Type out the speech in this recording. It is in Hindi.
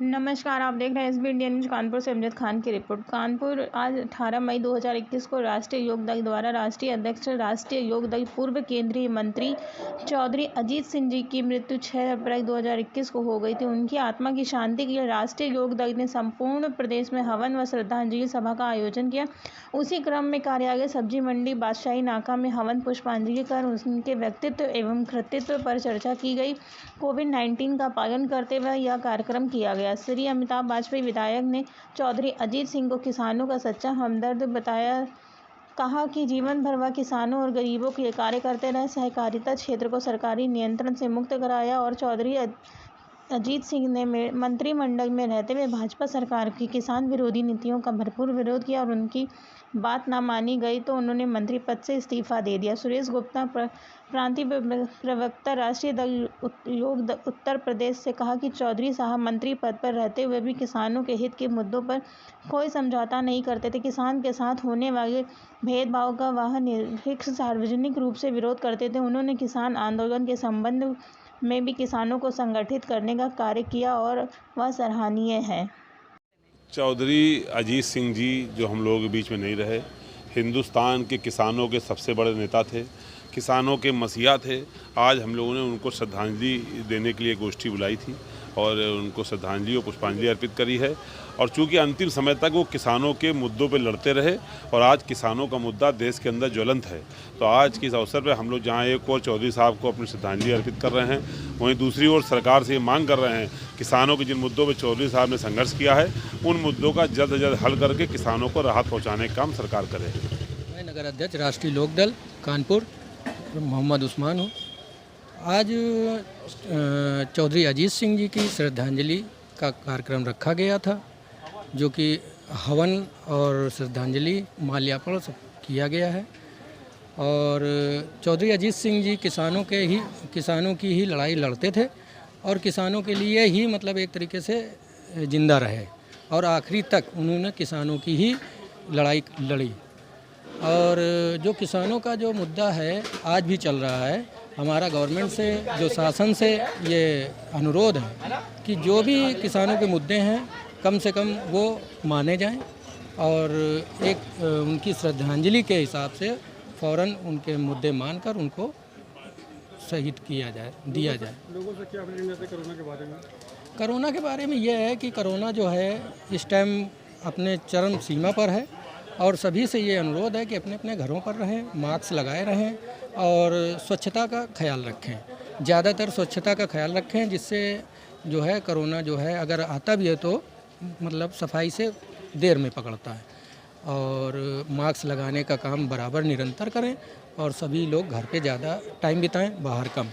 नमस्कार, आप देख रहे हैं एसबी इंडिया न्यूज़। कानपुर से अमजद खान की रिपोर्ट। कानपुर आज 18 मई 2021 को राष्ट्रीय योग दल द्वारा राष्ट्रीय अध्यक्ष राष्ट्रीय योग दल पूर्व केंद्रीय मंत्री चौधरी अजीत सिंह जी की मृत्यु 6 अप्रैल 2021 को हो गई थी। उनकी आत्मा की शांति के लिए राष्ट्रीय योग दल ने संपूर्ण प्रदेश में हवन व श्रद्धांजलि सभा का आयोजन किया। उसी क्रम में कार्यालय सब्जी मंडी बादशाही नाका में हवन पुष्पांजलि कर उनके व्यक्तित्व एवं कृतित्व पर चर्चा की गई। कोविड-19 का पालन करते हुए यह कार्यक्रम किया गया। श्री अमिताभ वाजपेयी विधायक ने चौधरी अजीत सिंह को किसानों का सच्चा हमदर्द बताया। कहा कि जीवन भर वह किसानों और गरीबों के लिए कार्य करते रहे। सहकारिता क्षेत्र को सरकारी नियंत्रण से मुक्त कराया और चौधरी अजीत सिंह ने मंत्रिमंडल में रहते हुए भाजपा सरकार की किसान विरोधी नीतियों का भरपूर विरोध किया और उनकी बात ना मानी गई तो उन्होंने मंत्री पद से इस्तीफा दे दिया। सुरेश गुप्ता, प्रांतीय प्रवक्ता, राष्ट्रीय योग उत्तर प्रदेश से कहा कि चौधरी साहब मंत्री पद पर रहते हुए भी किसानों के हित के मुद्दों पर कोई समझौता नहीं करते थे। किसान के साथ होने वाले भेदभाव का वह निर्भीक सार्वजनिक रूप से विरोध करते थे। उन्होंने किसान आंदोलन के संबंध में भी किसानों को संगठित करने का कार्य किया और वह सराहनीय है। चौधरी अजीत सिंह जी जो हम लोगों के बीच में नहीं रहे, हिंदुस्तान के किसानों के सबसे बड़े नेता थे, किसानों के मसीहा थे। आज हम लोगों ने उनको श्रद्धांजलि देने के लिए गोष्ठी बुलाई थी और उनको श्रद्धांजलि और पुष्पांजलि अर्पित करी है। और चूँकि अंतिम समय तक वो किसानों के मुद्दों पर लड़ते रहे और आज किसानों का मुद्दा देश के अंदर ज्वलंत है, तो आज के इस अवसर पर हम लोग जहाँ एक और चौधरी साहब को अपनी श्रद्धांजलि अर्पित कर रहे हैं, वहीं दूसरी ओर सरकार से ये मांग कर रहे हैं किसानों के जिन मुद्दों पर चौधरी साहब ने संघर्ष किया है, उन मुद्दों का जल्द से जल्द हल करके किसानों को राहत पहुँचाने का काम सरकार करे। मैं नगर अध्यक्ष राष्ट्रीय लोकदल कानपुर मोहम्मद उस्मान हूँ। आज चौधरी अजीत सिंह जी की श्रद्धांजलि का कार्यक्रम रखा गया था, जो कि हवन और श्रद्धांजलि माल्यार्पण सब किया गया है। और चौधरी अजीत सिंह जी किसानों की ही लड़ाई लड़ते थे और किसानों के लिए ही मतलब एक तरीके से जिंदा रहे और आखिरी तक उन्होंने किसानों की ही लड़ाई लड़ी। और जो किसानों का जो मुद्दा है आज भी चल रहा है, हमारा गवर्नमेंट से जो शासन से ये अनुरोध है कि जो भी किसानों के मुद्दे हैं कम से कम वो माने जाएं और एक उनकी श्रद्धांजलि के हिसाब से फ़ौरन उनके मुद्दे मानकर उनको शहीद दिया जाए। लोगों से क्या अपील करते कोरोना के बारे में? कोरोना के बारे में यह है कि कोरोना जो है इस टाइम अपने चरम सीमा पर है और सभी से ये अनुरोध है कि अपने अपने घरों पर रहें, मास्क लगाए रहें और स्वच्छता का ख्याल रखें। ज़्यादातर स्वच्छता का ख्याल रखें, जिससे जो है कोरोना जो है अगर आता भी है तो मतलब सफाई से देर में पकड़ता है। और मास्क लगाने का काम बराबर निरंतर करें और सभी लोग घर पे ज़्यादा टाइम बिताएं, बाहर कम।